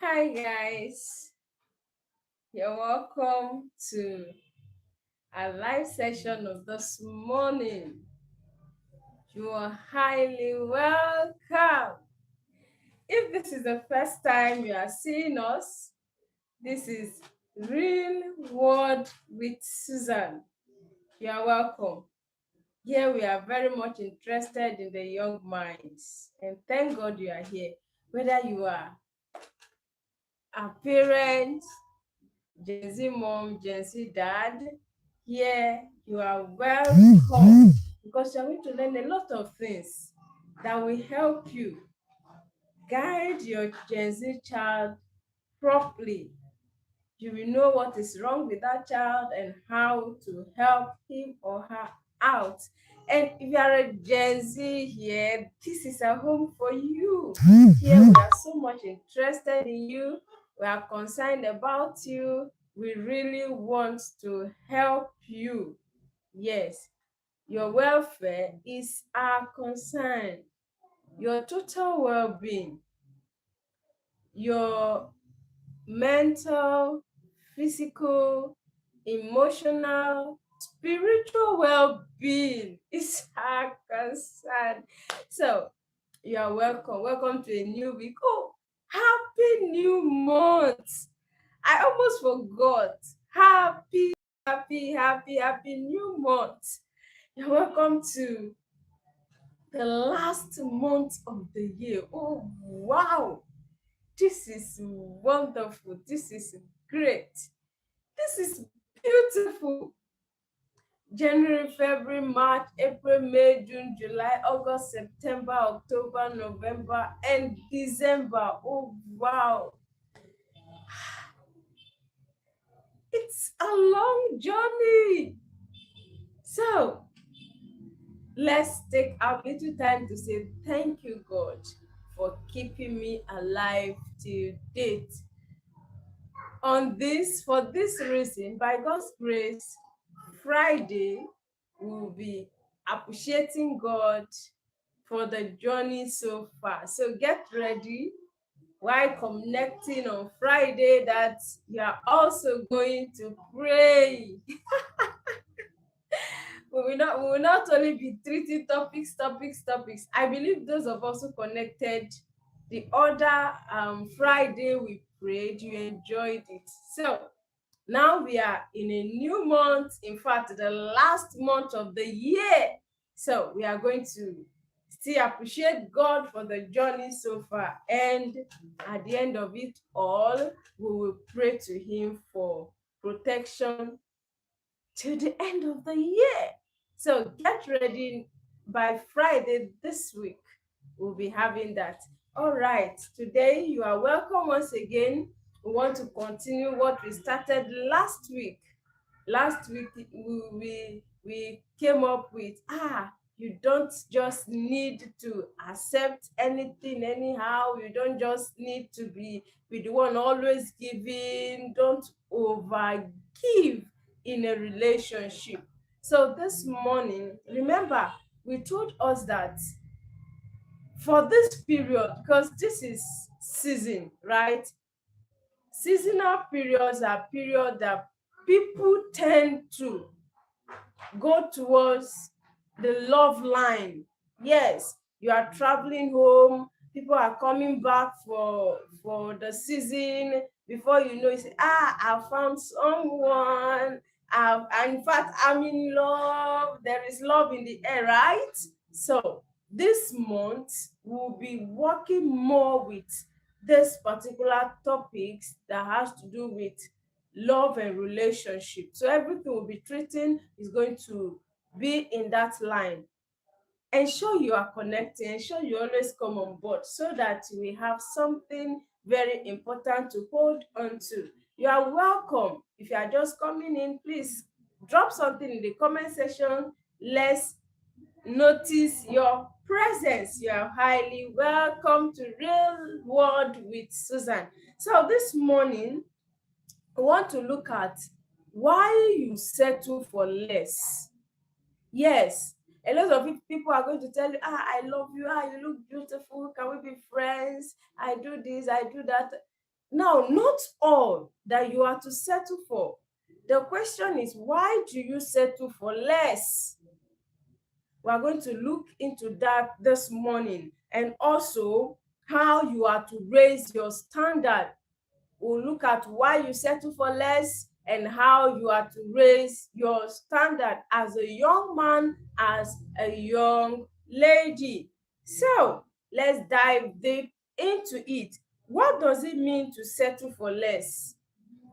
Hi guys, you're welcome to a live session of this morning. You are highly welcome. If this is the first time you are seeing us, this is Real Word with Susan. You are welcome. Here we are very much interested in the young minds, and thank God you are here. Whether you are a parent, Gen Z mom, Gen Z dad, here you are welcome because you're going to learn a lot of things that will help you guide your Gen Z child properly. You will know what is wrong with that child and how to help him or her out. And if you are a Gen Z here, this is a home for you. Here we are so much interested in you. We are concerned about you. We really want to help you. Yes, your welfare is our concern. Your total well-being, your mental, physical, emotional, spiritual well-being is our concern. So you are welcome. Welcome to a new week. Oh, happy new month. I almost forgot. Happy new month. You're welcome to the last month of the year. Oh, wow. This is wonderful. This is great. This is beautiful. January, February, March, April, May, June, July, August, September, October, November, and December. Oh, wow. It's a long journey. So, let's take a little time to say thank you, God, for keeping me alive till date. For this reason, by God's grace, Friday we'll be appreciating God for the journey so far. So get ready while connecting on Friday that you are also going to pray. We will not only be treating topics. I believe those of us who connected the other Friday we prayed, you enjoyed it. So now we are in a new month, in fact, the last month of the year. So we are going to still appreciate God for the journey so far. And at the end of it all, we will pray to Him for protection till the end of the year. So get ready by Friday this week. We'll be having that. All right, today you are welcome once again. We want to continue what we started last week. Last week we came up with you don't just need to accept anything anyhow. You don't just need to be the one always giving. Don't overgive in a relationship. So this morning, remember, we told us that for this period, because this is season, right? Seasonal periods are periods that people tend to go towards the love line. Yes, you are traveling home, people are coming back for the season. Before you know, you say, I found someone. In fact, I'm in love. There is love in the air, right? So this month we'll be working more with this particular topics that has to do with love and relationship. So everything we'll be treating is going to be in that line. Ensure you are connecting, ensure you always come on board so that we have something very important to hold on to. You are welcome. If you are just coming in, please drop something in the comment section. Let's notice your presence. You are highly welcome to Real World with Susan. So this morning I want to look at why you settle for less. Yes, a lot of people are going to tell you, I love you, you look beautiful, can we be friends? I do this, I do that. Now, not all that you are to settle for. The question is, why do you settle for less? We are going to look into that this morning, and also how you are to raise your standard. We'll look at why you settle for less and how you are to raise your standard as a young man, as a young lady. So let's dive deep into it. What does it mean to settle for less?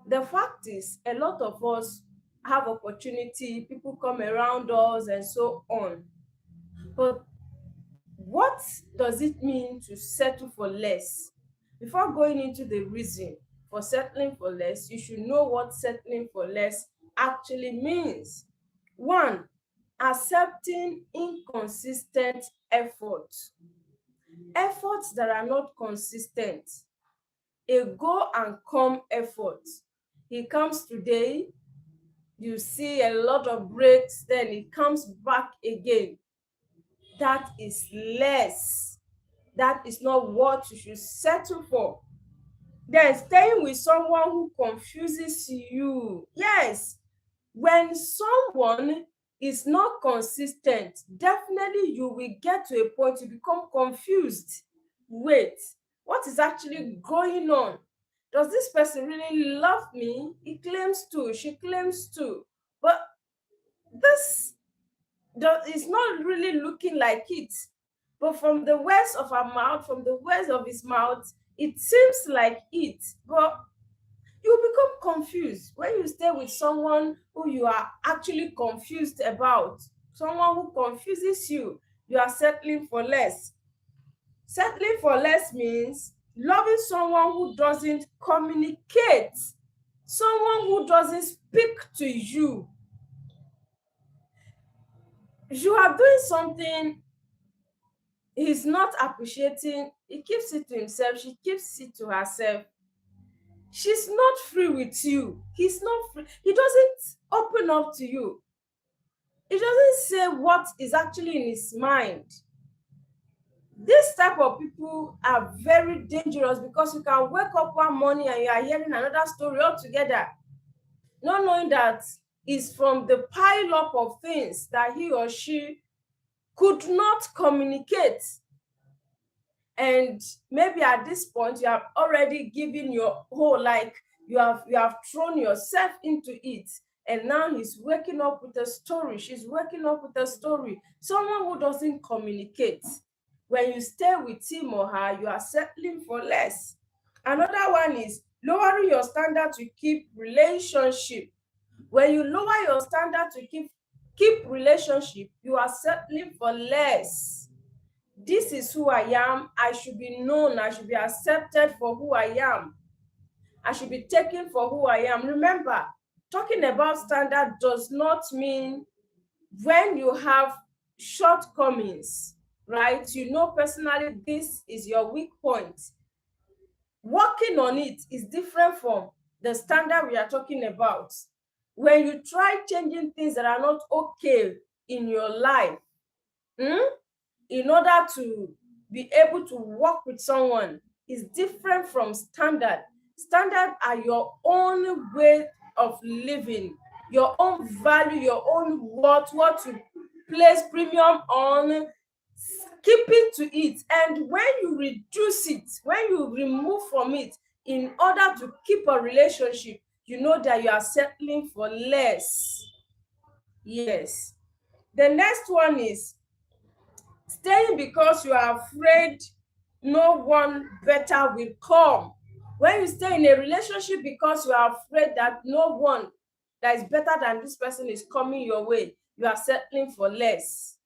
The fact is, a lot of us have opportunity, people come around us and so on. But what does it mean to settle for less? Before going into the reason for settling for less, you should know what settling for less actually means. One, accepting inconsistent efforts. Efforts that are not consistent. A go and come effort. He comes today, you see a lot of breaks, then he comes back again. That is less. That is not what you should settle for. Then staying with someone who confuses you. Yes, when someone is not consistent, definitely you will get to a point you become confused. Wait, what is actually going on? Does this person really love me? He claims to, she claims to, but this is not really looking like it. But from the words of her mouth, from the words of his mouth, it seems like it. But you become confused when you stay with someone who you are actually confused about, someone who confuses you. You are settling for less. Settling for less means loving someone who doesn't communicate, someone who doesn't speak to you. You are doing something he's not appreciating, he keeps it to himself, she keeps it to herself. She's not free with you. He's not free. He doesn't open up to you. He doesn't say what is actually in his mind. This type of people are very dangerous because you can wake up one morning and you are hearing another story altogether, not knowing that it's from the pile up of things that he or she could not communicate. And maybe at this point you have already given your whole, like you have thrown yourself into it, and now he's waking up with a story, she's waking up with a story, someone who doesn't communicate. When you stay with him or her, you are settling for less. Another one is lowering your standard to keep relationship. When you lower your standard to keep relationship, you are settling for less. This is who I am. I should be known. I should be accepted for who I am. I should be taken for who I am. Remember, talking about standard does not mean when you have shortcomings, right? You know personally this is your weak point. Working on it is different from the standard we are talking about. When you try changing things that are not okay in your life, in order to be able to work with someone, is different from standard. Standard are your own way of living, your own value, your own what you place premium on, keeping to it. And when you reduce it, when you remove from it in order to keep a relationship, you know that you are settling for less. Yes. The next one is staying because you are afraid no one better will come. When you stay in a relationship because you are afraid that no one that is better than this person is coming your way, you are settling for less.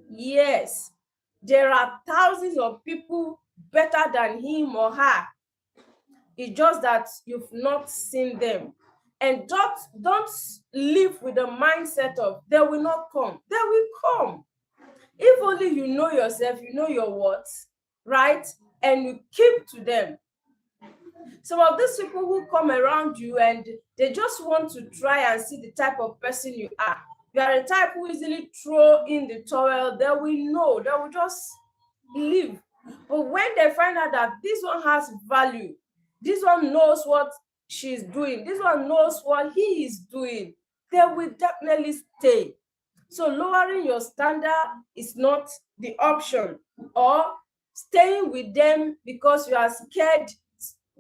Yes, there are thousands of people better than him or her. It's just that you've not seen them. And don't live with the mindset of they will not come. They will come. If only you know yourself, you know your worth, right? And you keep to them. Some of these people who come around you and they just want to try and see the type of person you are. You are the type who easily throw in the towel, they will know, they will just leave. But when they find out that this one has value, This one knows what she's doing. This one knows what he is doing. They will definitely stay. So lowering your standard is not the option, or staying with them because you are scared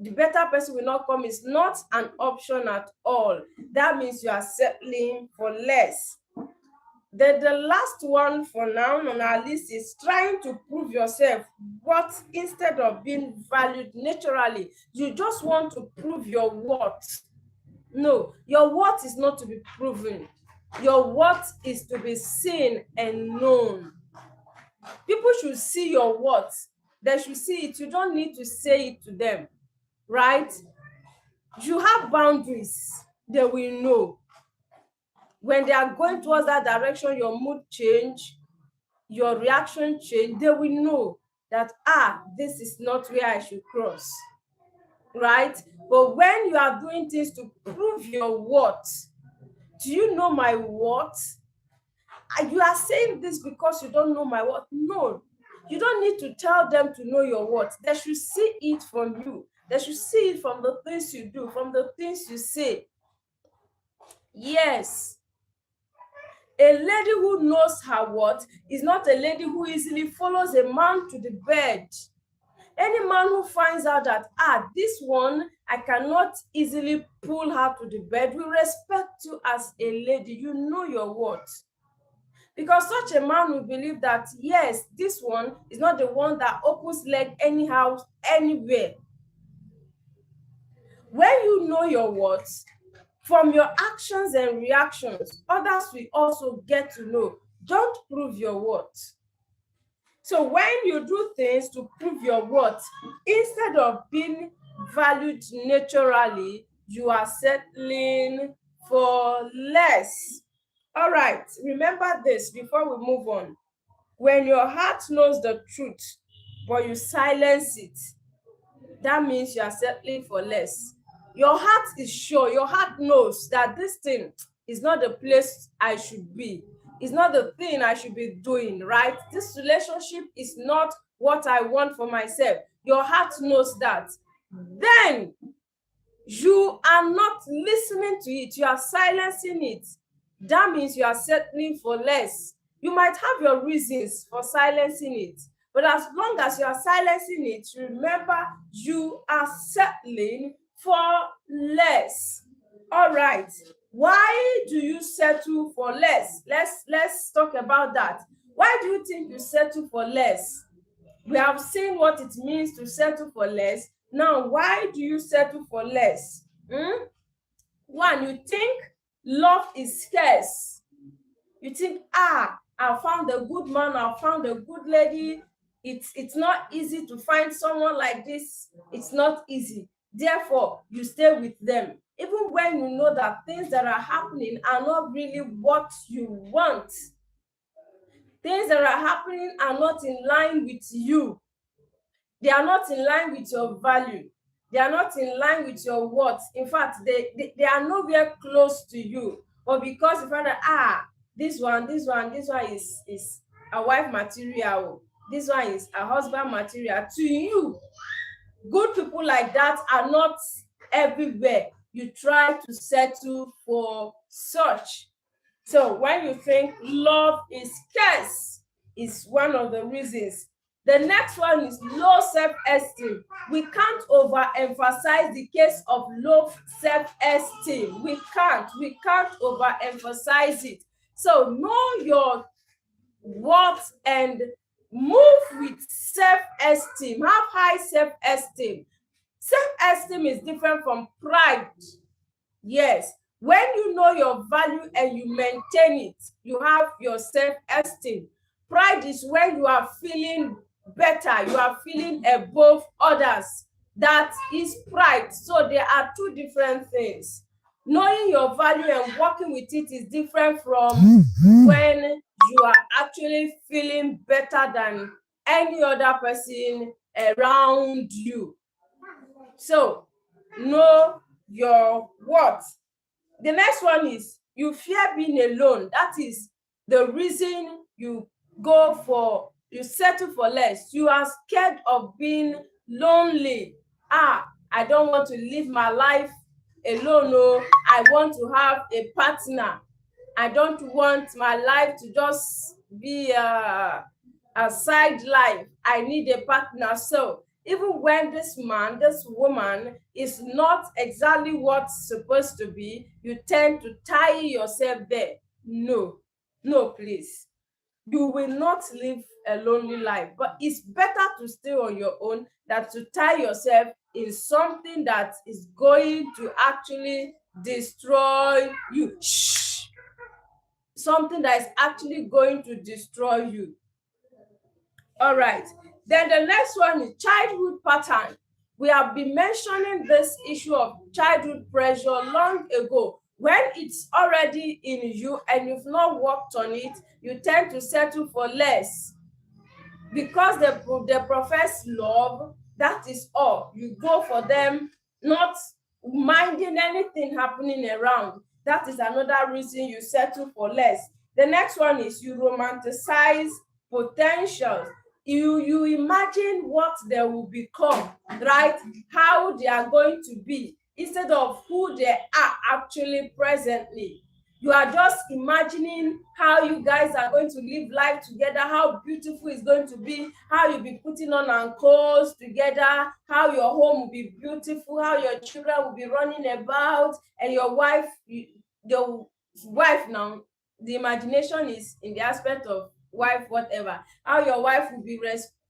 the better person will not come is not an option at all. That means you are settling for less. Then the last one for now on our list is trying to prove yourself, but instead of being valued naturally, you just want to prove your worth. No, your worth is not to be proven. Your worth is to be seen and known. People should see your worth. They should see it. You don't need to say it to them, right? You have boundaries. They will know. When they are going towards that direction, your mood change, your reaction change, they will know that, this is not where I should cross, right? But when you are doing things to prove your worth, do you know my worth? You are saying this because you don't know my worth. No, you don't need to tell them to know your worth. They should see it from you. They should see it from the things you do, from the things you say. Yes. A lady who knows her worth is not a lady who easily follows a man to the bed. Any man who finds out that, this one, I cannot easily pull her to the bed, will respect you as a lady. You know your worth. Because such a man will believe that, yes, this one is not the one that opens leg anyhow, anywhere. When you know your worth, from your actions and reactions, others will also get to know. Don't prove your worth. So when you do things to prove your worth, instead of being valued naturally, you are settling for less. All right, remember this before we move on. When your heart knows the truth, but you silence it, that means you are settling for less. Your heart is sure, your heart knows that this thing is not the place I should be. It's not the thing I should be doing, right? This relationship is not what I want for myself. Your heart knows that. Then you are not listening to it. You are silencing it. That means you are settling for less. You might have your reasons for silencing it, but as long as you are silencing it, remember you are settling for less. All right. Why do you settle for less? Let's talk about that. Why do you think you settle for less? We have seen what it means to settle for less. Now, why do you settle for less? One, you think love is scarce. You think, I found a good man, I found a good lady. It's not easy to find someone like this. It's not easy. Therefore, you stay with them. Even when you know that things that are happening are not really what you want. Things that are happening are not in line with you. They are not in line with your value. They are not in line with your worth. In fact, they are nowhere close to you. But because you find that, this one is a wife material. This one is a husband material. To you, good people like that are not everywhere. You try to settle for such. So when you think love is scarce, is one of the reasons. The next one is low self-esteem. We can't overemphasize the case of low self-esteem. We can't overemphasize it. So know your worth and move with self-esteem. Have high self-esteem. Self-esteem is different from pride. Yes. When you know your value and you maintain it, you have your self-esteem. Pride is when you are feeling better, you are feeling above others. That is pride. So there are two different things. Knowing your value and working with it is different from when you are actually feeling better than any other person around you. So know your worth. The next one is you fear being alone. That is the reason you settle for less. You are scared of being lonely. I don't want to live my life alone. No, I want to have a partner. I don't want my life to just be a side life. I need a partner. So even when this man, this woman is not exactly what's supposed to be, you tend to tie yourself there. No, no, please. You will not live a lonely life, but it's better to stay on your own than to tie yourself in something that is going to actually destroy you. Shh. Something that is actually going to destroy you. All right. Then the next one is childhood pattern. We have been mentioning this issue of childhood pressure long ago. When it's already in you and you've not worked on it, you tend to settle for less. Because they profess love, that is all. You go for them, not minding anything happening around. That is another reason you settle for less. The next one is you romanticize potentials. You imagine what they will become, right? How they are going to be, instead of who they are actually presently. You are just imagining how you guys are going to live life together, how beautiful it's going to be, how you'll be putting on and clothes together, how your home will be beautiful, how your children will be running about, and your wife, now, the imagination is in the aspect of wife, whatever, how your wife will be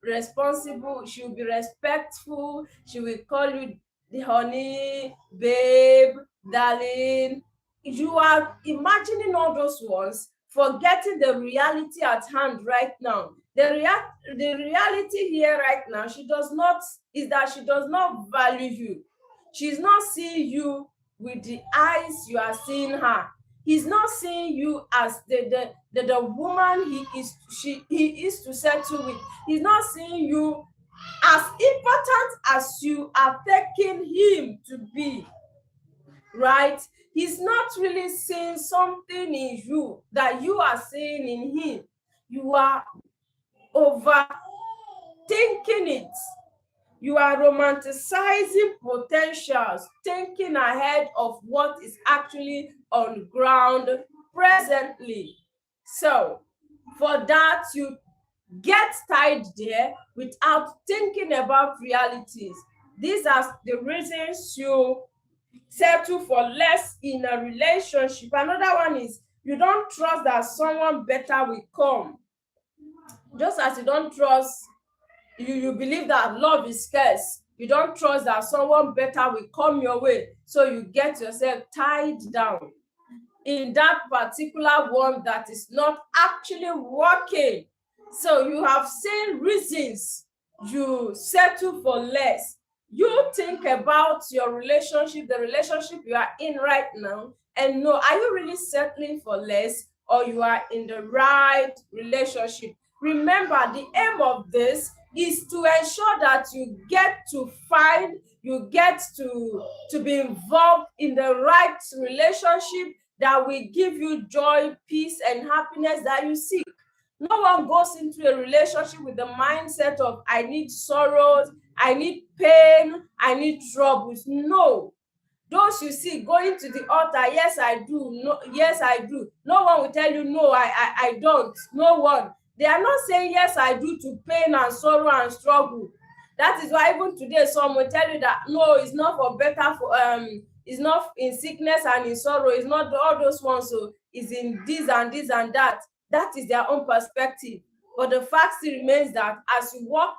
responsible, she will be respectful, she will call you the honey, babe, darling. You are imagining all those ones, forgetting the reality at hand right now. The reality here right now, is that she does not value you. She's not seeing you with the eyes you are seeing her. He's not seeing you as the woman he is to settle with. He's not seeing you as important as you are taking him to be, right? He's not really seeing something in you that you are seeing in him. You are overthinking it. You are romanticizing potentials, thinking ahead of what is actually on ground presently. So for that, you get tied there without thinking about realities. These are the reasons you settle for less in a relationship. Another one is you don't trust that someone better will come. Just as you don't trust, you believe that love is scarce, you don't trust that someone better will come your way, so you get yourself tied down in that particular one that is not actually working. So you have seen reasons you settle for less. You think about your relationship, the relationship you are in right now, and know, are you really settling for less, or you are in the right relationship? Remember, the aim of this is to ensure that you get to be involved in the right relationship that will give you joy, peace, and happiness that you seek. No one goes into a relationship with the mindset of, I need sorrows, I need pain, I need troubles. No. Those you see going to the altar, yes, I do. No, yes, I do. No one will tell you, no, I don't. No one. They are not saying, yes, I do, to pain and sorrow and struggle. That is why even today, some will tell you that, no, it's not for better, it's not in sickness and in sorrow. It's not all those ones. So it's in this and this and that. That is their own perspective. But the fact still remains that as you walk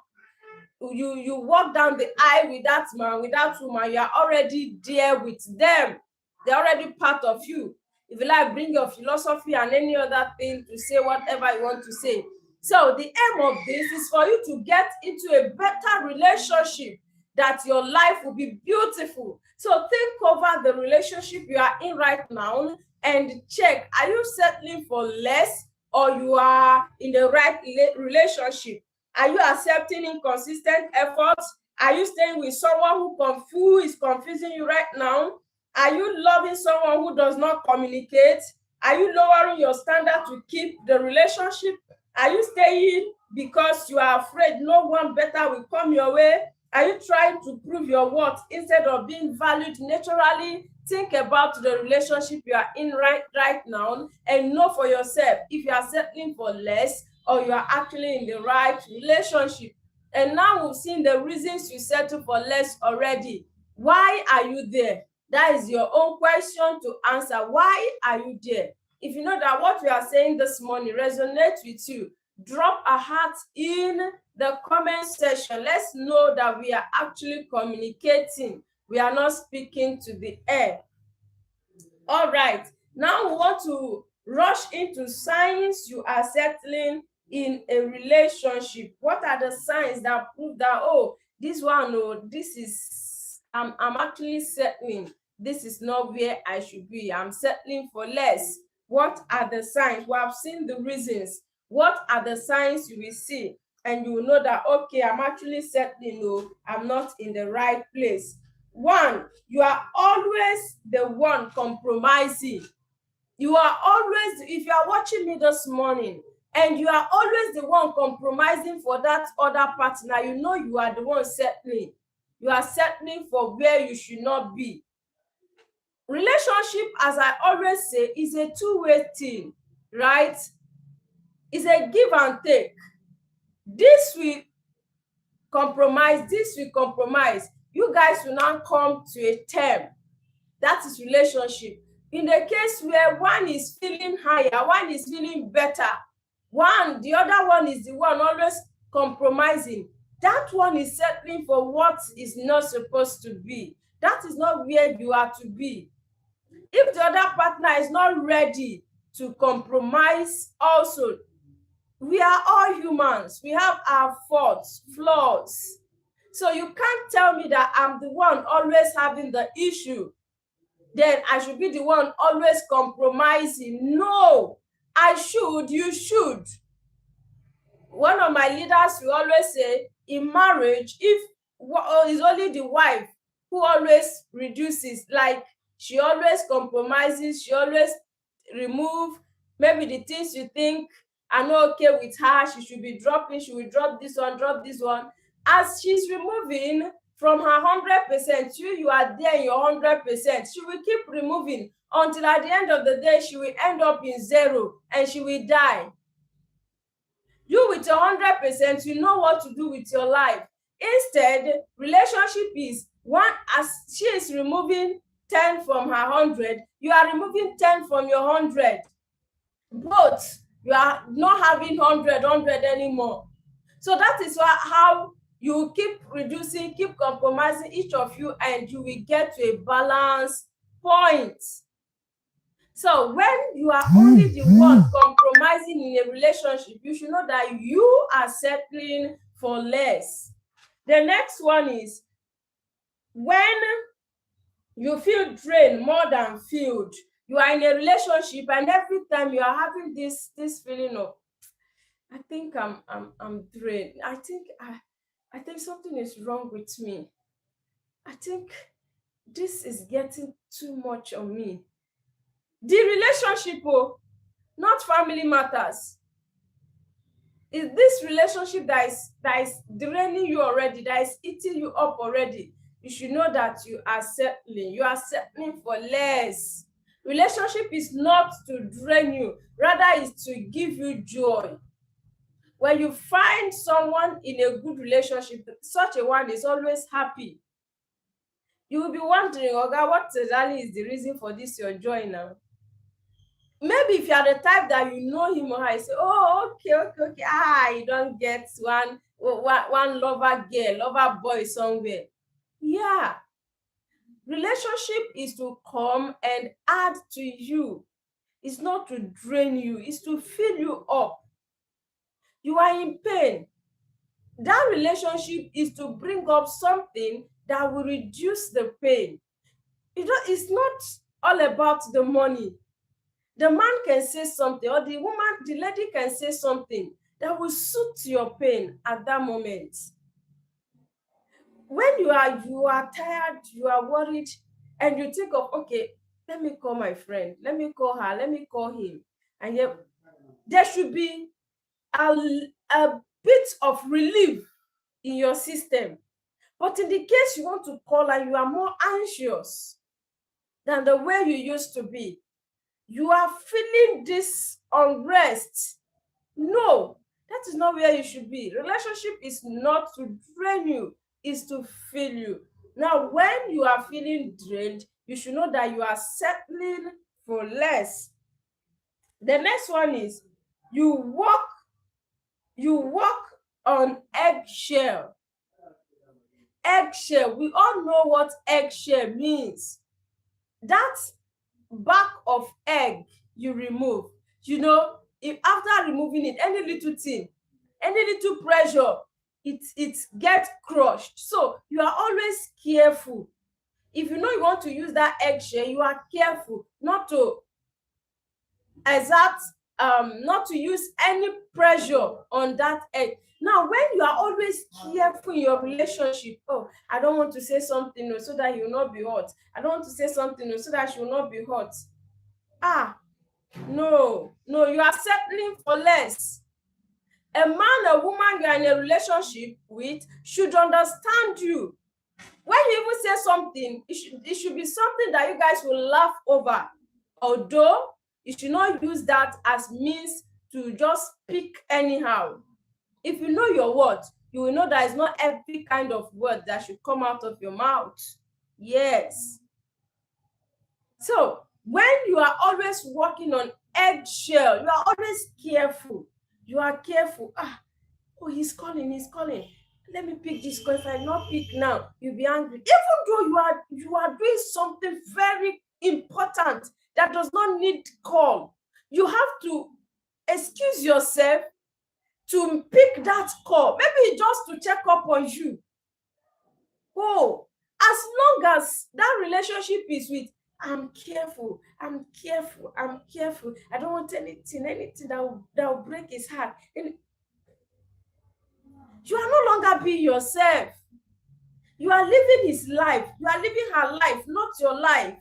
down the aisle with that man, with that woman, you are already there with them. They're already part of you. If you like, bring your philosophy and any other thing to say whatever you want to say. So the aim of this is for you to get into a better relationship, that your life will be beautiful. So think over the relationship you are in right now and check, are you settling for less, or you are in the right relationship? Are you accepting inconsistent efforts? Are you staying with someone who is confusing you right now? Are you loving someone who does not communicate? Are you lowering your standard to keep the relationship? Are you staying because you are afraid no one better will come your way? Are you trying to prove your worth instead of being valued naturally? Think about the relationship you are in right now and know for yourself if you are settling for less or you are actually in the right relationship. And now we've seen the reasons you settle for less already. Why are you there? That is your own question to answer. Why are you there? If you know that what we are saying this morning resonates with you, drop a heart in the comment section. Let's know that we are actually communicating. We are not speaking to the air. All right. Now we want to rush into signs you are settling in a relationship. What are the signs that prove that, oh, this one, oh, this is, I'm actually settling. This is not where I should be. I'm settling for less. What are the signs? We have seen the reasons. What are the signs you will see? And you will know that, okay, I'm actually settling, no, I'm not in the right place. One, you are always the one compromising. You are always, if you are watching me this morning and you are always the one compromising for that other partner, you know you are the one settling. You are settling for where you should not be. Relationship, as I always say, is a two-way thing, right? It's a give and take. This will compromise, this will compromise. You guys will now come to a term. That is relationship. In the case where one is feeling higher, one is feeling better, the other one is the one always compromising. That one is settling for what is not supposed to be. That is not where you are to be. If the other partner is not ready to compromise also, we are all humans. We have our faults, flaws. So you can't tell me that I'm the one always having the issue. Then I should be the one always compromising. No, I should, you should. One of my leaders will always say, in marriage, if it's only the wife who always reduces, like she always compromises, she always remove maybe the things you think are not okay with her, she should be dropping, she will drop this one. As she's removing from her 100%, you are there in your 100%, she will keep removing until at the end of the day, she will end up in zero and she will die. You with your 100%, you know what to do with your life. Instead, relationship is one, as she is removing 10 from her 100, you are removing 10 from your 100. Both, you are not having 100 anymore. So that is how you keep reducing, keep compromising each of you, and you will get to a balance point. So when you are only the one compromising in a relationship, you should know that you are settling for less. The next one is when you feel drained more than filled. You are in a relationship and every time you are having this feeling of, I think I'm drained. I think something is wrong with me. I think this is getting too much on me. The relationship, not family matters. Is this relationship that is draining you already, that is eating you up already? You should know that you are settling. You are settling for less. Relationship is not to drain you, rather is to give you joy. When you find someone in a good relationship, such a one is always happy. You will be wondering, Oga, what exactly is the reason for this your joy now? Maybe if you are the type that you know him or her, you say, oh, okay. You don't get one lover girl, lover boy somewhere. Yeah. Relationship is to come and add to you. It's not to drain you. It's to fill you up. You are in pain. That relationship is to bring up something that will reduce the pain. It's not all about the money. The man can say something, or the lady can say something that will suit your pain at that moment. When you are tired, you are worried, and you think of, okay, let me call my friend, let me call her, let me call him, and yet there should be a bit of relief in your system. But in the case you want to call and you are more anxious than the way you used to be, you are feeling this unrest. No, that is not where you should be. Relationship is not to drain you, it's to fill you. Now, when you are feeling drained, you should know that you are settling for less. The next one is you walk on eggshell. Eggshell, we all know what eggshell means. That back of egg you remove, if after removing it, any little thing, any little pressure, it gets crushed. So you are always careful. If you know you want to use that eggshell, you are careful not to not to use any pressure on that egg. Now, when you are always careful in your relationship, oh, I don't want to say something so that you will not be hot. I don't want to say something so that she will not be hot. No, you are settling for less. A man or woman you are in a relationship with should understand you. When you even say something, it should be something that you guys will laugh over. Although, you should not use that as means to just speak anyhow. If you know your words, you will know that it's not every kind of word that should come out of your mouth. Yes. So, when you are always walking on eggshell, you are always careful. You are careful. Oh, he's calling. Let me pick this call. If I not pick now, you'll be angry. Even though you are doing something very important that does not need call, you have to excuse yourself to pick that call. Maybe just to check up on you. Oh, as long as that relationship is with, I'm careful. I don't want anything that will break his heart. You are no longer being yourself. You are living his life. You are living her life, not your life.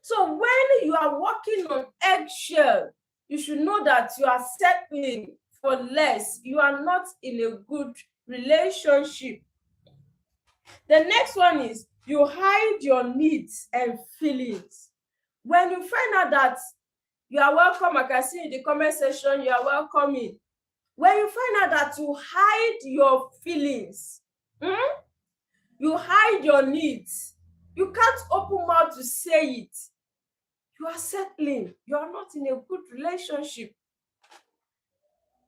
So when you are walking on eggshell, you should know that you are settling for less. You are not in a good relationship. The next one is you hide your needs and feelings. When you find out that you are welcome, I can see in the comment section, you are welcoming. When you find out that you hide your feelings, you hide your needs, you can't open mouth to say it, you are settling. You are not in a good relationship.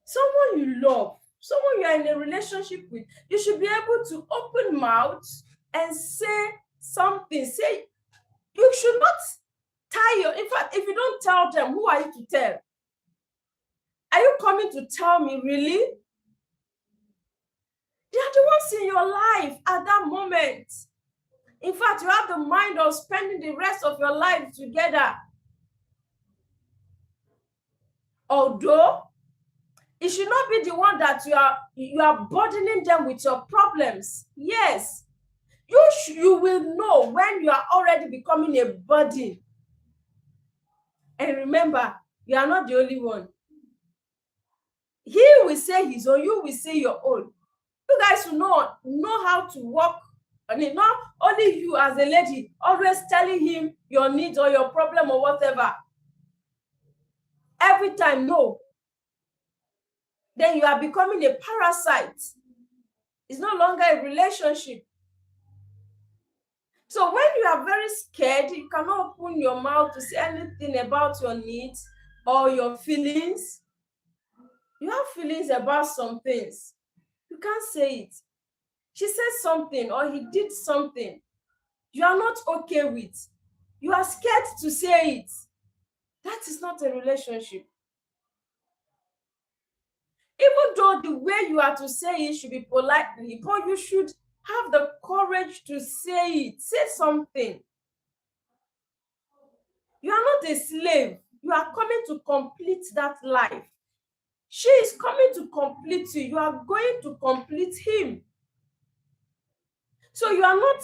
Someone you love, someone you are in a relationship with, you should be able to open mouth and say something. Say, you should not in fact, if you don't tell them, who are you to tell? Are you coming to tell me, really? They are the ones in your life at that moment. In fact, you have the mind of spending the rest of your life together. Although, it should not be the one that you are burdening them with your problems. Yes, you will know when you are already becoming a burden. And remember, you are not the only one. He will say his own, you will say your own. You guys will know how to walk. I mean, not only you as a lady always telling him your needs or your problem or whatever. Every time, no. Then you are becoming a parasite. It's no longer a relationship. So when you are very scared, you cannot open your mouth to say anything about your needs or your feelings. You have feelings about some things. You can't say it. She said something or he did something you are not okay with. You are scared to say it. That is not a relationship. Even though the way you are to say it should be politely, but you should have the courage to say it. Say something. You are not a slave. You are coming to complete that life. She is coming to complete you. You are going to complete him. So you are not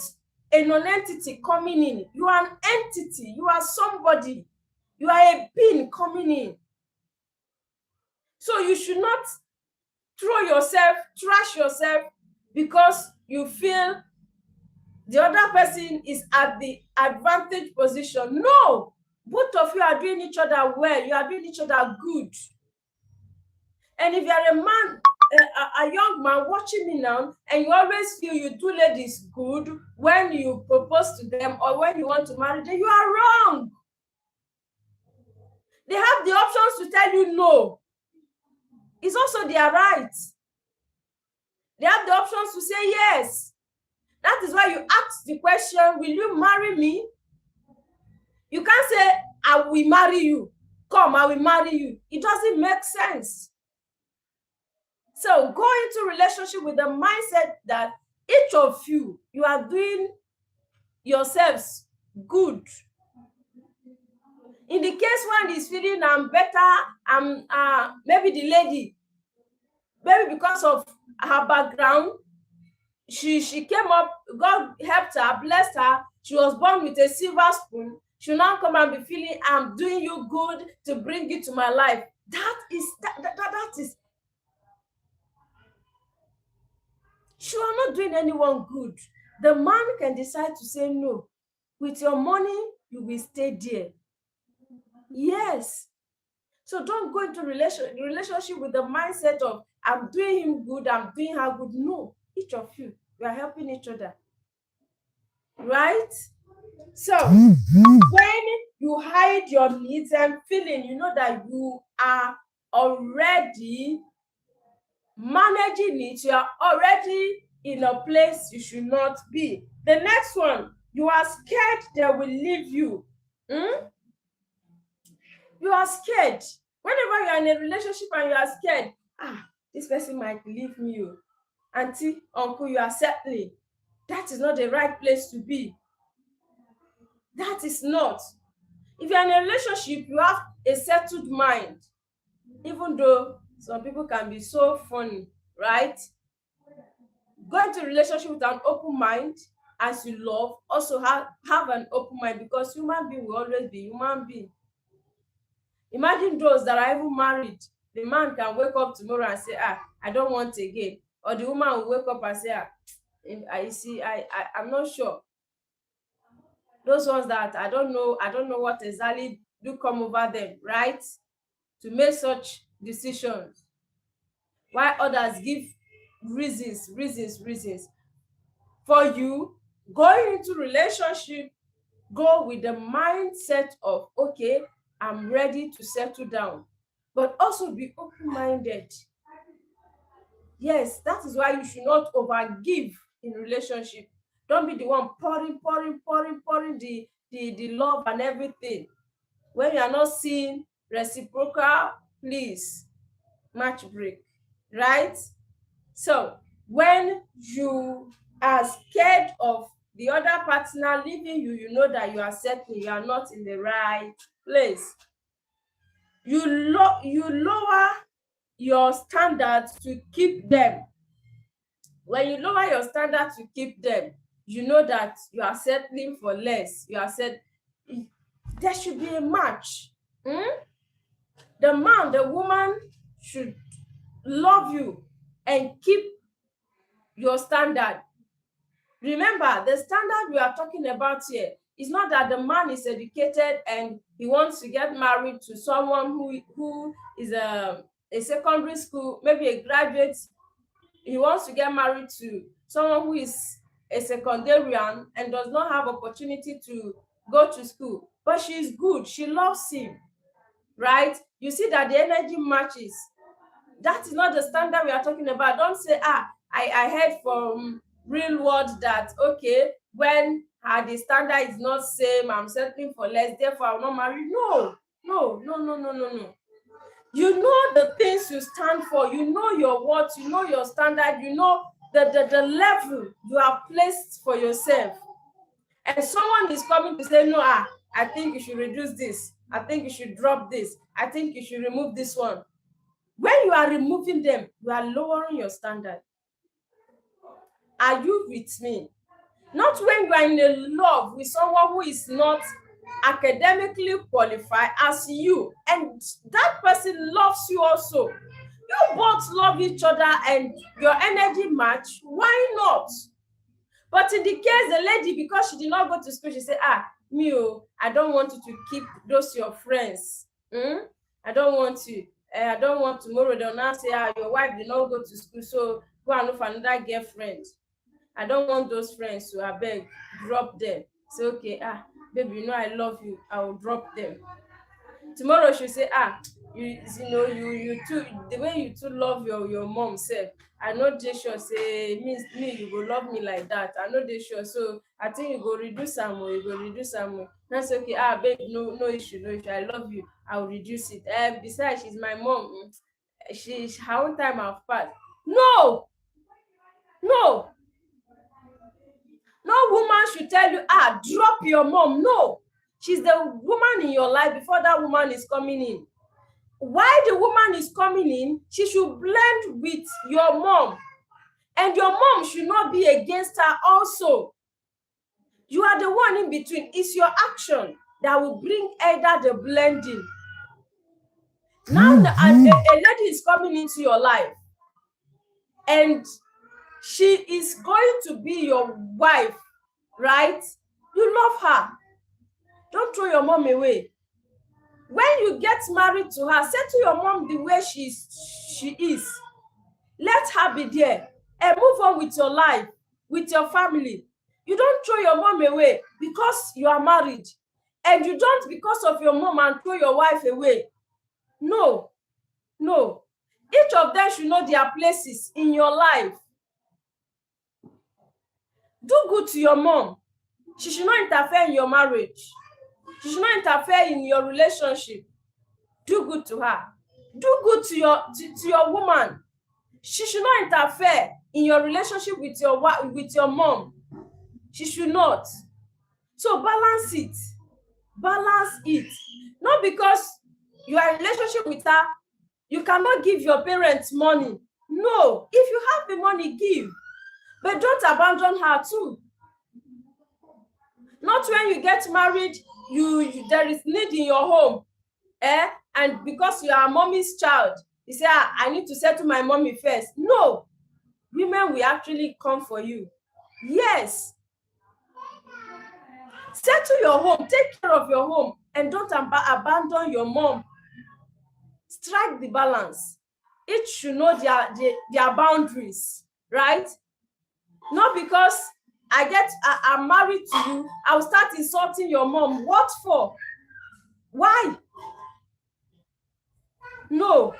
a non-entity coming in. You are an entity. You are somebody. You are a being coming in. So you should not trash yourself because you feel the other person is at the advantage position. No, both of you are doing each other well. You are doing each other good. And if you're a man, a young man watching me now, and you always feel you do ladies good when you propose to them or when you want to marry them, you are wrong. They have the options to tell you no. It's also their right. They have the options to say yes. That is why you ask the question, will you marry me? You can't say, I will marry you. Come, I will marry you. It doesn't make sense. So go into relationship with the mindset that each of you, you are doing yourselves good. In the case one is feeling I'm better, maybe the lady, maybe because of her background, she came up, God helped her, blessed her, she was born with a silver spoon. She will now come and be feeling I'm doing you good to bring you to my life. That is you are not doing anyone good. The man can decide to say no. With your money, you will stay there. Yes. So don't go into relationship with the mindset of I'm doing him good, I'm doing her good. No, each of you are helping each other. Right? So when you hide your needs and feeling, you know that you are already managing it, you are already in a place you should not be. The next one, you are scared they will leave you. You are scared. Whenever you are in a relationship and you are scared, this person might leave me. Auntie, uncle, you are settling. That is not the right place to be. That is not. If you are in a relationship, you have a settled mind. Even though some people can be so funny, right? Go into a relationship with an open mind as you love. Also have an open mind, because human being will always be human being. Imagine those that are even married. The man can wake up tomorrow and say, I don't want again. Or the woman will wake up and say, I'm not sure. Those ones that I don't know what exactly do come over them, right? To make such decisions. While others give reasons. For you, going into relationship, go with the mindset of, okay, I'm ready to settle down. But also be open-minded. Yes, that is why you should not overgive in relationship. Don't be the one pouring the love and everything. When you are not seeing reciprocal, please, match break, right? So when you are scared of the other partner leaving you, you know that you are settling, you are not in the right place. You lower your standards to keep them. When you lower your standards to keep them, you know that you are settling for less. You are said there should be a match. The man, the woman should love you and keep your standard. Remember, the standard we are talking about here is not that the man is educated and he wants to get married to someone who is a secondary school, maybe a graduate. He wants to get married to someone who is a secondarian and does not have opportunity to go to school, but she's good, she loves him, right? You see that the energy matches. That is not the standard we are talking about. Don't say, I heard from real world that, okay, when the standard is not same, I'm settling for less, therefore I will not marry. No. You know the things you stand for, you know your worth, you know your standard, you know the level you have placed for yourself. And someone is coming to say, no, I think you should reduce this, I think you should drop this, I think you should remove this one. When you are removing them, you are lowering your standard. Are you with me? Not when you are in a love with someone who is not academically qualified as you, and that person loves you also. You both love each other and your energy match. Why not? But in the case the lady, because she did not go to school, she said, me, I don't want you to keep those your friends. I don't want to. I don't want tomorrow they'll now say, your wife did not go to school, so go and look for another girlfriend. I don't want those friends, so I beg, drop them. Say, okay, baby, you know I love you. I will drop them. Tomorrow she'll say, you know, you too, the way you too love your mom self. I know dey sure say me you go love me like that. I know dey sure, so I think you go reduce am o, you go reduce am o. That's okay. Babe, no issue, no issue. I love you. I will reduce it. Besides, she's my mom. Her own time have passed. No, no, no woman should tell you, drop your mom. No, she's the woman in your life before that woman is coming in. While the woman is coming in, she should blend with your mom, and your mom should not be against her also. You are the one in between. It's your action that will bring either the blending. Now a lady is coming into your life and she is going to be your wife, right? You love her. Don't throw your mom away. When you get married to her, say to your mom the way she is. Let her be there and move on with your life, with your family. You don't throw your mom away because you are married, and you don't because of your mom and throw your wife away. No, no. Each of them should know their places in your life. Do good to your mom. She should not interfere in your marriage. She should not interfere in your relationship. Do good to her. Do good to your woman. She should not interfere in your relationship with your mom. She should not. So balance it. Balance it. Not because you are in a relationship with her, you cannot give your parents money. No. If you have the money, give. But don't abandon her too. Not when you get married, there is need in your home. And because you are mommy's child, you say, I need to settle my mommy first. No. Women will actually come for you. Yes. Settle your home. Take care of your home. And don't abandon your mom. Strike the balance. Each should know their boundaries, right? Not because I'm married to you, I'll start insulting your mom. What for? Why? No.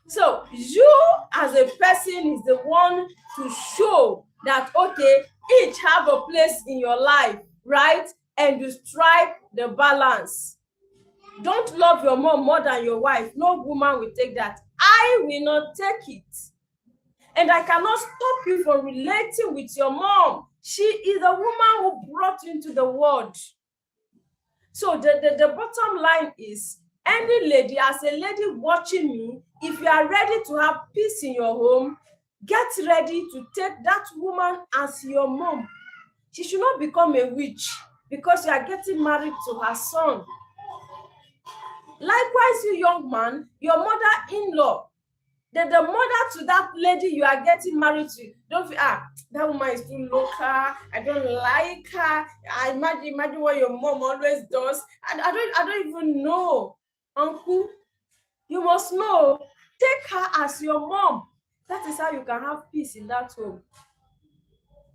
So you as a person is the one to show that, okay, each have a place in your life, right? And you strike the balance. Don't love your mom more than your wife. No woman will take that. I will not take it. And I cannot stop you from relating with your mom. She is the woman who brought you into the world. So the bottom line is, any lady, as a lady watching me, if you are ready to have peace in your home, get ready to take that woman as your mom. She should not become a witch because you are getting married to her son. Likewise, you young man, your mother-in-law, the mother to that lady you are getting married to, don't feel, that woman is too local, I don't like her. I imagine what your mom always does. I don't even know. Uncle, you must know. Take her as your mom. That is how you can have peace in that home.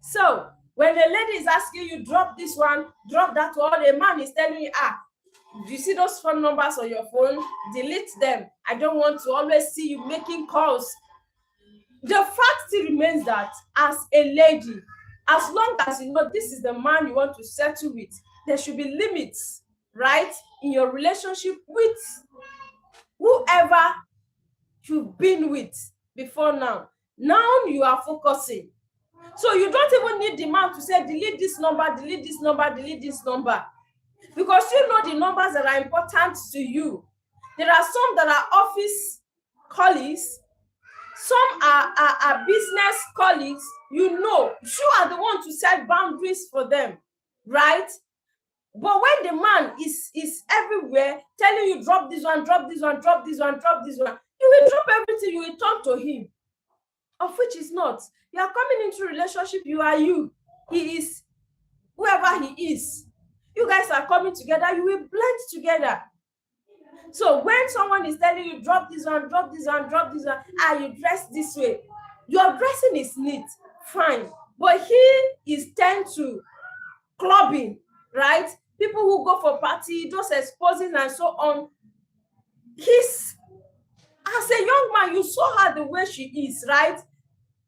So when the lady is asking you, drop this one, drop that one, the man is telling you, do you see those phone numbers on your phone? Delete them. I don't want to always see you making calls. The fact still remains that as a lady, as long as you know this is the man you want to settle with, there should be limits, right, in your relationship with whoever you've been with before now. Now you are focusing. So you don't even need the man to say, delete this number, delete this number, delete this number. Because you know the numbers that are important to you. There are some that are office colleagues, some are business colleagues. You know, you are the one to set boundaries for them, right? But when the man is everywhere telling you, drop this one, drop this one, drop this one, drop this one, you will drop everything, you will turn to him, of which is not. You are coming into relationship, you are you. He is whoever he is. You guys are coming together, you will blend together. So when someone is telling you, drop this one, drop this one, drop this one, you dress this way, your dressing is neat, fine. But he is tend to clubbing, right? People who go for party, those exposing and so on. He's, as a young man, you saw her the way she is, right?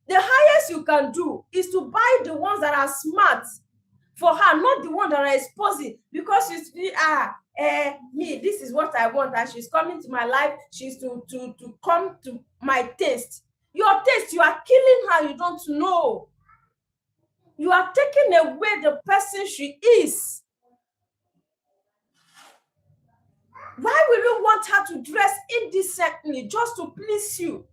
The highest you can do is to buy the ones that are smart for her, not the one that are exposing, because you see, me, this is what I want, and she's coming to my life, she's to come to my taste. Your taste, you are killing her, you don't know. You are taking away the person she is. Why will you want her to dress indecently just to please you?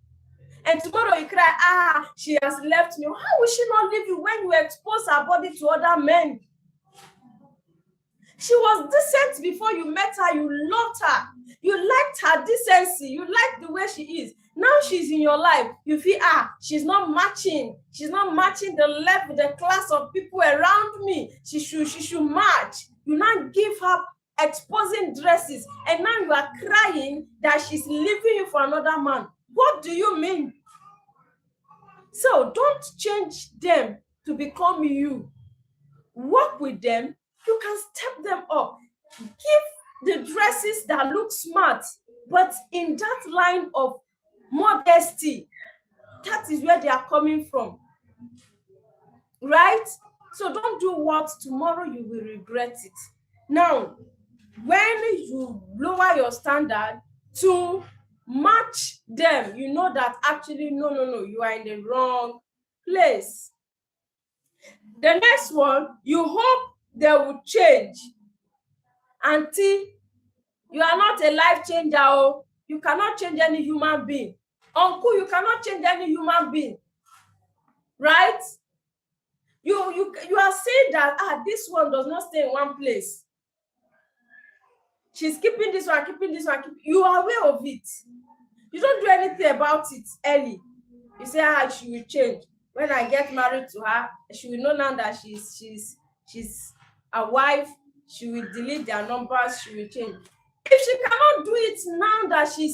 And tomorrow you cry, she has left me. How will she not leave you when you expose her body to other men? She was decent before you met her. You loved her. You liked her decency. You liked the way she is. Now she's in your life. You feel, she's not matching. She's not matching the level, the class of people around me. She should match. You now give her exposing dresses, and now you are crying that she's leaving you for another man. What do you mean? So don't change them to become you. Work with them. You can step them up. Give the dresses that look smart, but in that line of modesty. That is where they are coming from. Right? So don't do what tomorrow you will regret it. Now, when you lower your standard to match them, you know that actually, no, you are in the wrong place. The next one, you hope they will change. Auntie, you are not a life changer. Oh, you cannot change any human being. Uncle, you cannot change any human being. Right? You are saying that this one does not stay in one place. She's keeping this one, keeping this one. You are aware of it. You don't do anything about it early. You say, she will change. When I get married to her, she will know now that she's a wife. She will delete their numbers. She will change. If she cannot do it now that she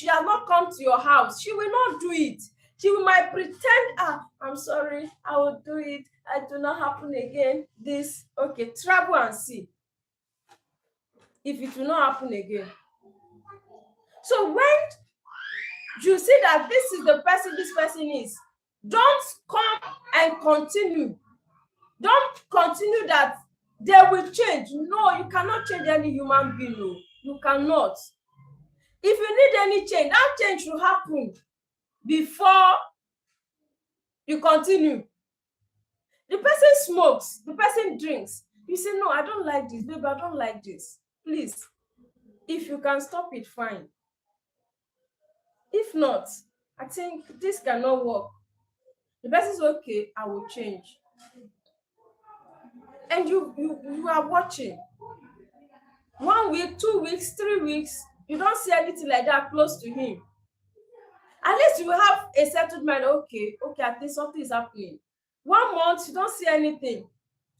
has not come to your house, she will not do it. She might pretend, I'm sorry, I will do it. It will not happen again. This, okay, travel and see if it will not happen again. So when you see that this is the person this person is, don't come and continue. Don't continue that they will change. No, you cannot change any human being. No, you cannot. If you need any change, that change should happen before you continue. The person smokes, the person drinks. You say, no, I don't like this, baby, I don't like this. Please, if you can stop it, fine. If not, I think this cannot work. The person is okay, I will change. And you are watching. 1 week, 2 weeks, 3 weeks, you don't see anything like that close to him. At least you have a settled mind. Okay, I think something is happening. 1 month, you don't see anything.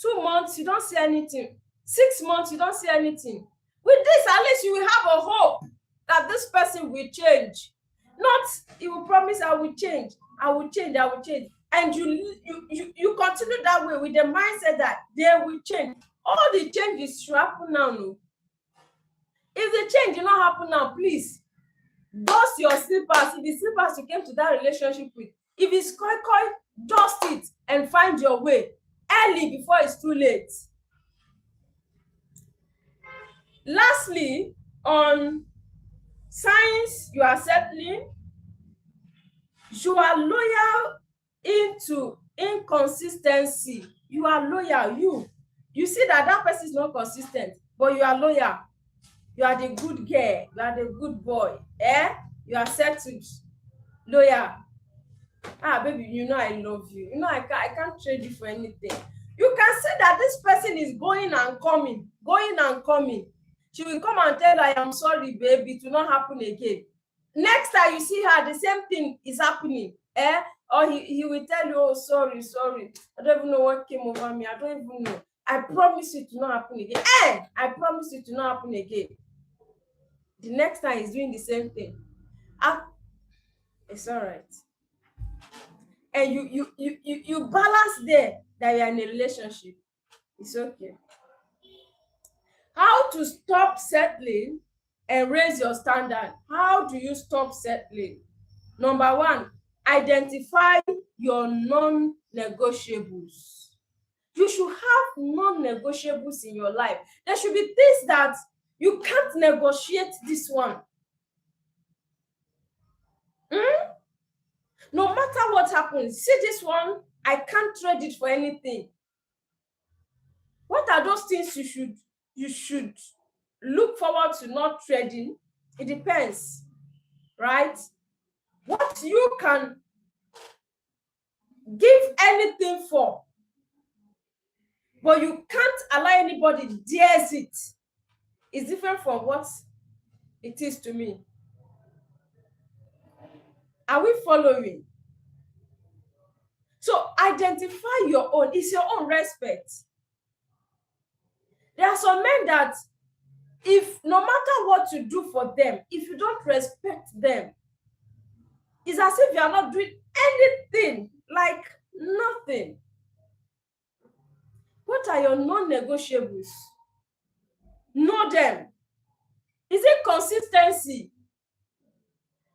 2 months, you don't see anything. 6 months, you don't see anything. With this, at least you will have a hope that this person will change. Not, he will promise, I will change, I will change, I will change. And you continue that way with the mindset that they will change. All the changes should happen now. No. If the change will not happen now, please, dust your slippers. If the slippers you came to that relationship with, if it's koi, dust it and find your way early before it's too late. Lastly, on signs you are settling, you are loyal into inconsistency. You are loyal. You see that person is not consistent, but you are loyal. You are the good girl. You are the good boy. You are settled. Loyal. Baby, you know I love you. You know I can't trade you for anything. You can see that this person is going and coming, going and coming. She will come and tell her, I am sorry, baby, it will not happen again. Next time you see her, the same thing is happening. Or he will tell you, oh, sorry. I don't even know what came over me. I don't even know. I promise you to not happen again. I promise you to not happen again. The next time he's doing the same thing. It's all right. And you balance there that you're in a relationship. It's okay. How to stop settling and raise your standard? How do you stop settling? Number one, identify your non-negotiables. You should have non-negotiables in your life. There should be things that you can't negotiate this one. No matter what happens, see this one, I can't trade it for anything. What are those things you should look forward to not trading? It depends, right? What you can give anything for, but you can't allow anybody dares it, is different from what it is to me. Are we following? So identify your own. It's your own respect. There are some men that if no matter what you do for them, if you don't respect them, it's as if you are not doing anything, like nothing. What are your non-negotiables? Know them. Is it consistency?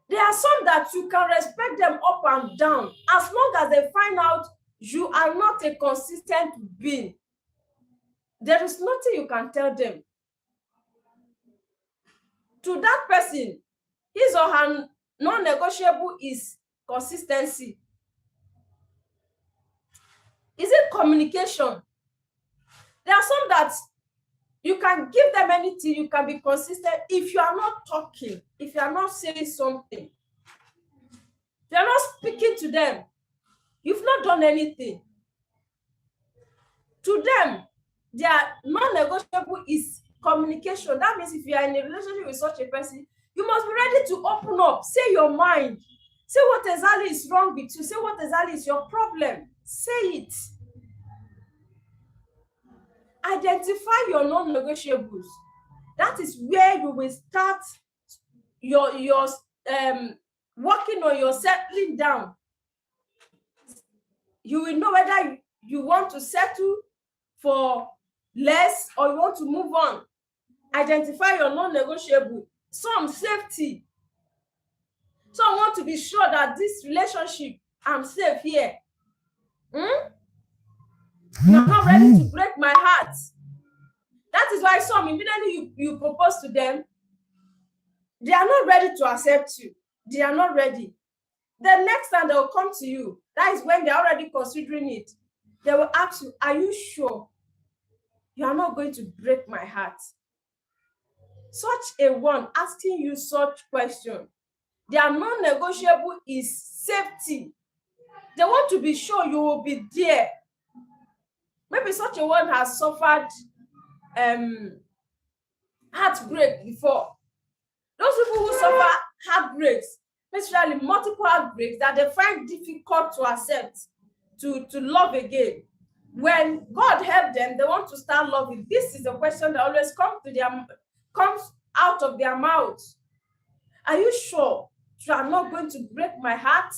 There are some that you can respect them up and down as long as they find out you are not a consistent being. There is nothing you can tell them. To that person, his or her non-negotiable is consistency. Is it communication? There are some that you can give them anything, you can be consistent. If you are not talking, if you are not saying something, if you are not speaking to them, you've not done anything. To them, their non-negotiable is communication. That means if you are in a relationship with such a person, you must be ready to open up, say your mind, say what exactly is wrong with you, say what exactly is your problem, say it. Identify your non-negotiables. That is where you will start your working on your settling down. You will know whether you want to settle for less or you want to move on. Identify your non-negotiable. Some safety. Some want to be sure that this relationship, I'm safe here. You're not ready to break my heart. That is why some immediately you propose to them, they are not ready to accept you. They are not ready. The next time they'll come to you, that is when they're already considering it. They will ask you, are you sure you are not going to break my heart? Such a one asking you such question, their non-negotiable is safety. They want to be sure you will be there. Maybe such a one has suffered heartbreak before. Those people who suffer heartbreaks, especially multiple heartbreaks that they find difficult to accept, to love again. When God helped them, they want to start loving. This is a question that always comes out of their mouths. Are you sure you are not going to break my heart?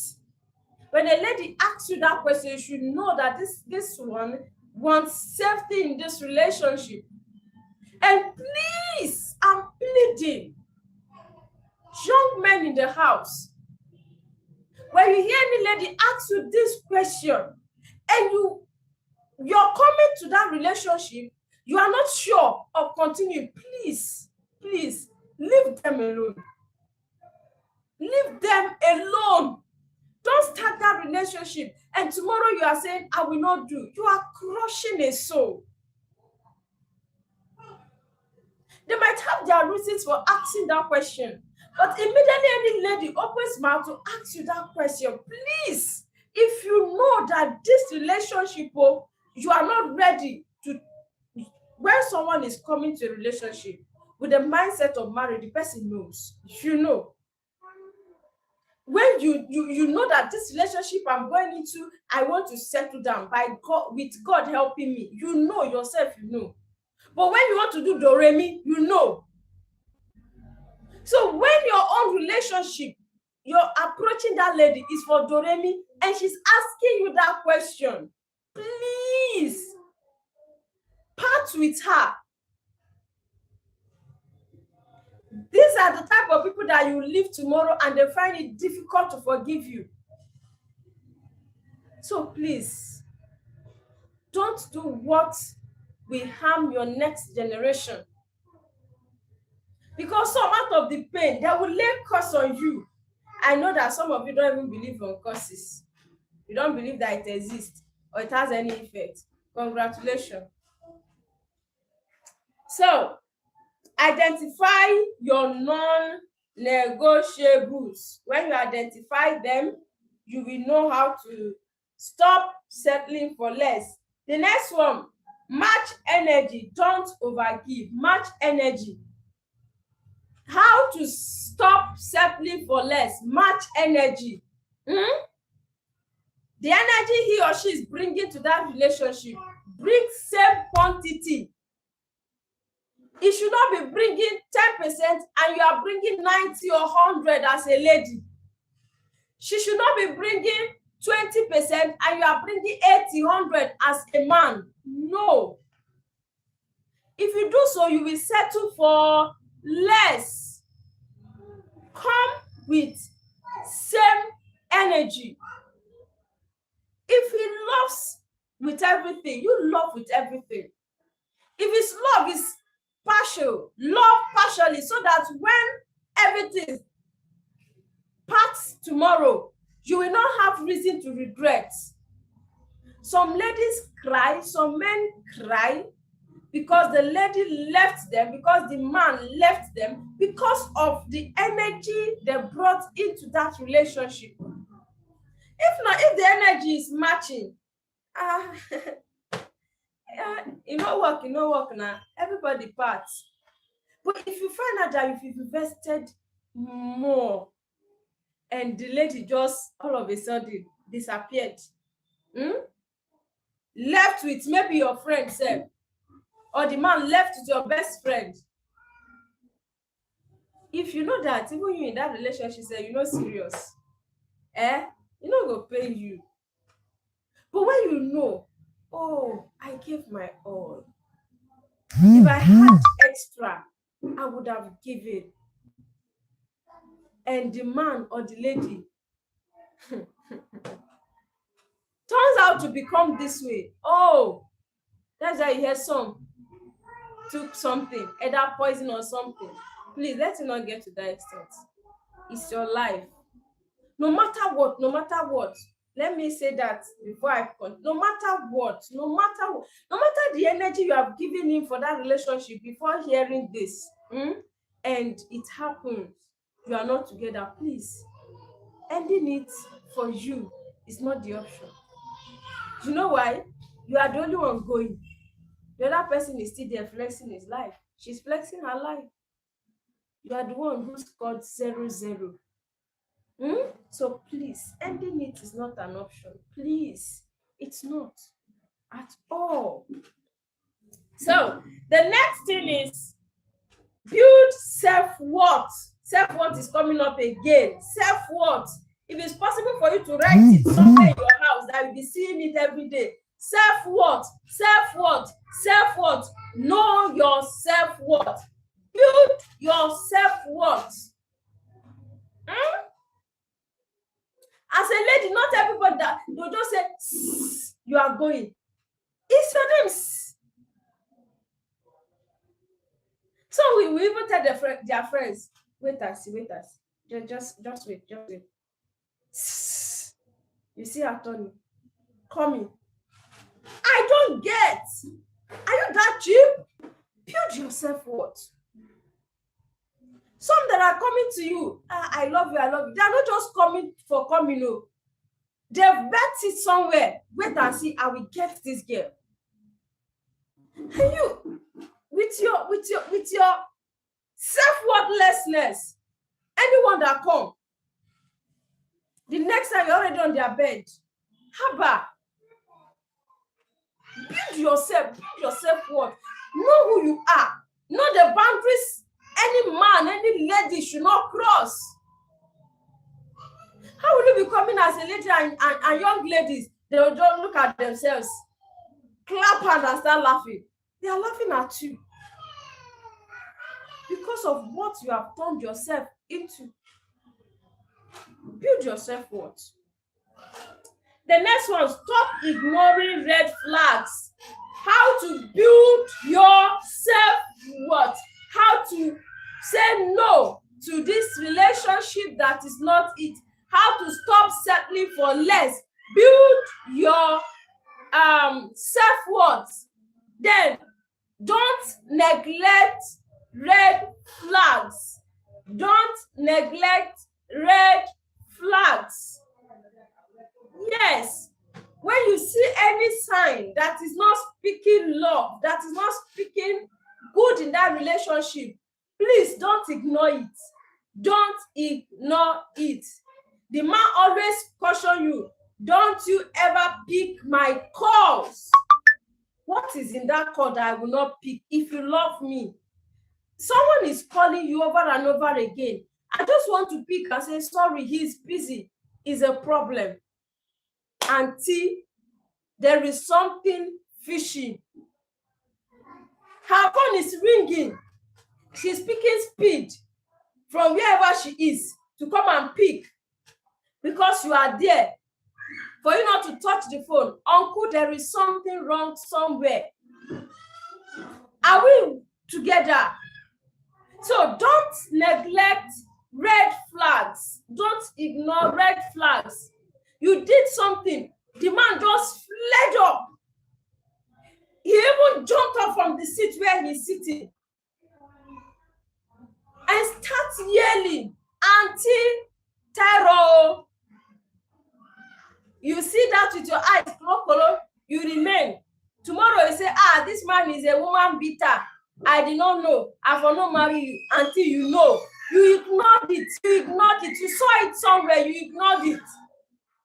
When a lady asks you that question, you should know that this one wants safety in this relationship. And please, I'm pleading, young men in the house, when you hear any lady ask you this question and you're coming to that relationship, you are not sure of continuing, please leave them alone. Leave them alone. Don't start that relationship and tomorrow you are saying, I will not do. You are crushing a soul. They might have their reasons for asking that question, but immediately any lady opens mouth to ask you that question, please, if you know that this relationship, you are not ready to, when someone is coming to a relationship with the mindset of marriage, the person knows, you know. when you know that this relationship I'm going into, I want to settle down by God, with God helping me. You know yourself, you know. But when you want to do do-re-mi, you know. So when your own relationship, you're approaching that lady is for do-re-mi, and she's asking you that question, please part with her. These are the type of people that you leave tomorrow and they find it difficult to forgive you. So please, don't do what will harm your next generation. Because some out of the pain, they will lay curse on you. I know that some of you don't even believe on curses. You don't believe that it exists or it has any effect. Congratulations. So, identify your non-negotiables. When you identify them, you will know how to stop settling for less. The next one, match energy. Don't overgive. Match energy. How to stop settling for less? Match energy. The energy he or she is bringing to that relationship, bring same quantity. It should not be bringing 10% and you are bringing 90 or 100 as a lady. She should not be bringing 20% and you are bringing 80, 100 as a man. No. If you do so, you will settle for less. Come with same energy. If he loves with everything, you love with everything. If his love is partial, love partially, so that when everything parts tomorrow, you will not have reason to regret. Some ladies cry, some men cry because the lady left them, because the man left them, because of the energy they brought into that relationship. If not, if the energy is matching, you know work now. Everybody parts. But if you find out that if you've invested more and the lady just all of a sudden disappeared, left with maybe your friend self, or the man left with your best friend, if you know that even you in that relationship say you're not serious, you know go pay you. But when you know, oh, I gave my all, if I had extra, I would have given, and the man or the lady turns out to become this way, oh, that's why you hear some took something, either poison or something. Please, let it not get to that extent. It's your life. No matter what, let me say that before I continue. No matter the energy you have given him for that relationship before hearing this, and it happens, you are not together, please, ending it for you is not the option. You know why? You are the only one going. The other person is still there flexing his life. She's flexing her life. You are the one who scored 0-0. So please, ending it is not an option. Please, it's not at all. So the next thing is build self-worth. Self-worth is coming up again. Self-worth. If it's possible for you to write it somewhere in your house, that you'll be seeing it every day. Self-worth, self-worth, self-worth. Know your self-worth. Build your self-worth. As a lady, not everybody that will just say, you are going. It's for them. So we even tell their friends, wait and see. Just wait. You see her Tony coming. I don't get. Are you that cheap? Build your self-worth. Some that are coming to you, I love you. They are not just coming for coming. No. They've bet it somewhere. Wait and see, I will get this girl. And you, with your self-worthlessness, anyone that come, The next time you're already on their bed. Haba. Build yourself what? Know who you are. Know the boundaries any man, any lady should not cross. How will you be coming as a lady and young ladies, they will just look at themselves, clap hands and start laughing? They are laughing at you because of what you have turned yourself into. Build yourself what? The next one, stop ignoring red flags. How to build your self-worth. How to say no to this relationship that is not it. How to stop settling for less. Build your self-worth. Then don't neglect red flags. Don't neglect red flags. Yes, when you see any sign that is not speaking love, that is not speaking good in that relationship, please don't ignore it. Don't ignore it. The man always caution you, don't you ever pick my calls. What is in that call that I will not pick? If you love me, someone is calling you over and over again. I just want to pick and say, sorry, he's busy. Is a problem. Until there is something fishy. Her phone is ringing. She's picking speed from wherever she is to come and pick because you are there. For you not to touch the phone, uncle, there is something wrong somewhere. Are we together? So don't neglect red flags. Don't ignore red flags. You did something. The man just fled up. He even jumped up from the seat where he's sitting and starts yelling, "Auntie, terror!" You see that with your eyes closed, you remain. Tomorrow you say, this man is a woman beater. I did not know. I will not marry you until you know. You ignored it. You saw it somewhere. You ignored it.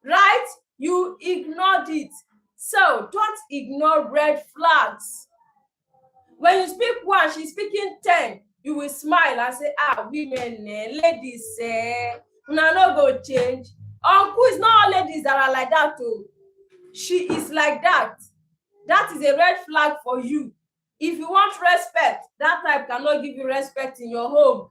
Right? You ignored it. So don't ignore red flags. When you speak one, she's speaking 10. You will smile and say, women, ladies, no go change. Uncle, is not all ladies that are like that too. She is like that. That is a red flag for you. If you want respect, that type cannot give you respect in your home.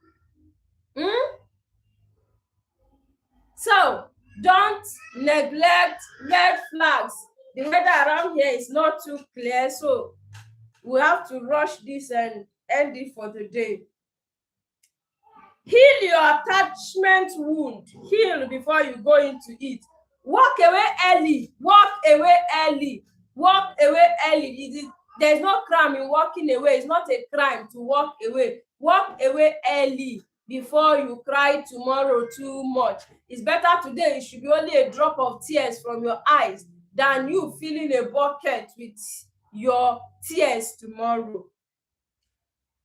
So don't neglect red flags. The weather around here is not too clear, so we have to rush this and end it for the day. Heal your attachment wound. Heal before you go into it. Walk away early. Walk away early. Walk away early. There's no crime in walking away. It's not a crime to walk away. Walk away early before you cry tomorrow too much. It's better today. It should be only a drop of tears from your eyes than you filling a bucket with your tears tomorrow.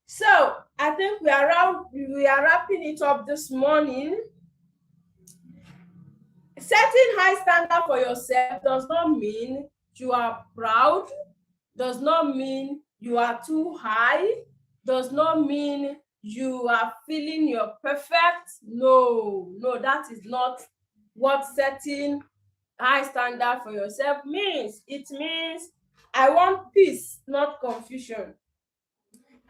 So I think we are wrapping it up this morning. Setting high standard for yourself does not mean you are proud, does not mean you are too high, does not mean you are feeling you're perfect. No, that is not what setting high standard for yourself means. It means I want peace, not confusion.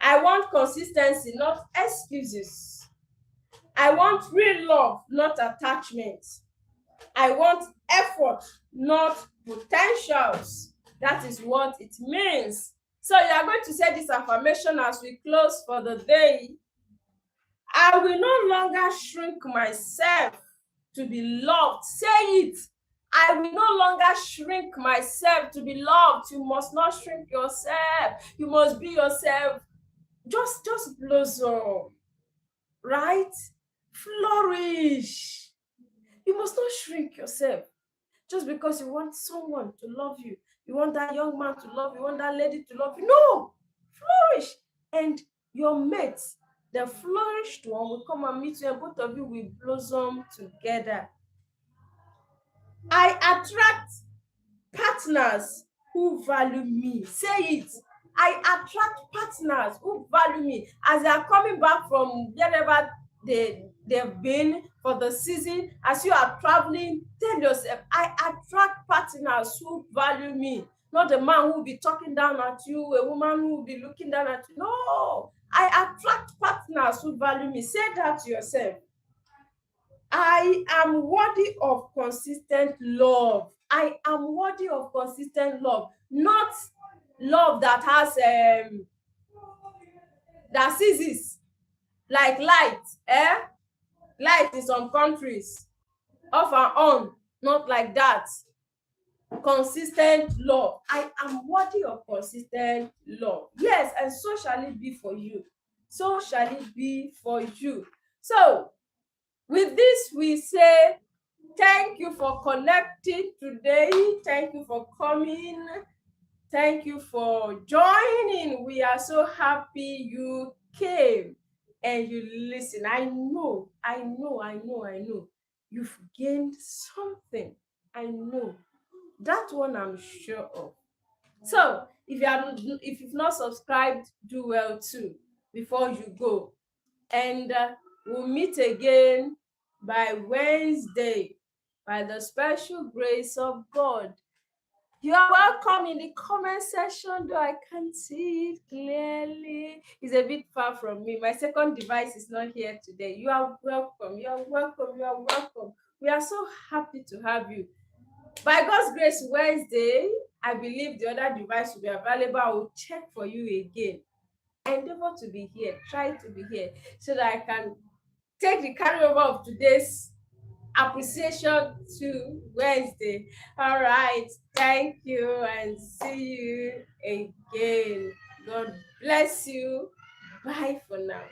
I want consistency, not excuses. I want real love, not attachment. I want effort, not potentials. That is what it means. So you are going to say this affirmation as we close for the day. I will no longer shrink myself to be loved. Say it. I will no longer shrink myself to be loved. You must not shrink yourself. You must be yourself. Just blossom, right? Flourish. You must not shrink yourself just because you want someone to love you. You want that young man to love you. You want that lady to love you. No, flourish. And your mates, the flourished one, will come and meet you, and both of you will blossom together. I attract partners who value me. Say it. I attract partners who value me as they are coming back from wherever they've been for the season. As you are traveling, tell yourself, I attract partners who value me. Not a man who will be talking down at you, a woman who will be looking down at you. No, I attract partners who value me. Say that to yourself. I am worthy of consistent love. I am worthy of consistent love, not love that has that ceases like light. Light in some countries, off and on, not like that. Consistent love. I am worthy of consistent love. Yes, and so shall it be for you. So shall it be for you. So, with this, we say thank you for connecting today. Thank you for coming. Thank you for joining. We are so happy you came and you listen. I know. You've gained something. I know. That one I'm sure of. So if you've not subscribed, do well too before you go. And we'll meet again by Wednesday by the special grace of God. You are welcome in the comment section, though I can't see it clearly. It's a bit far from me. My second device is not here today. You are welcome. You are welcome. You are welcome. We are so happy to have you. By God's grace, Wednesday, I believe the other device will be available. I will check for you again. Endeavor to be here. Try to be here so that I can take the carryover of today's appreciation to Wednesday. All right. Thank you and see you again. God bless you. Bye for now.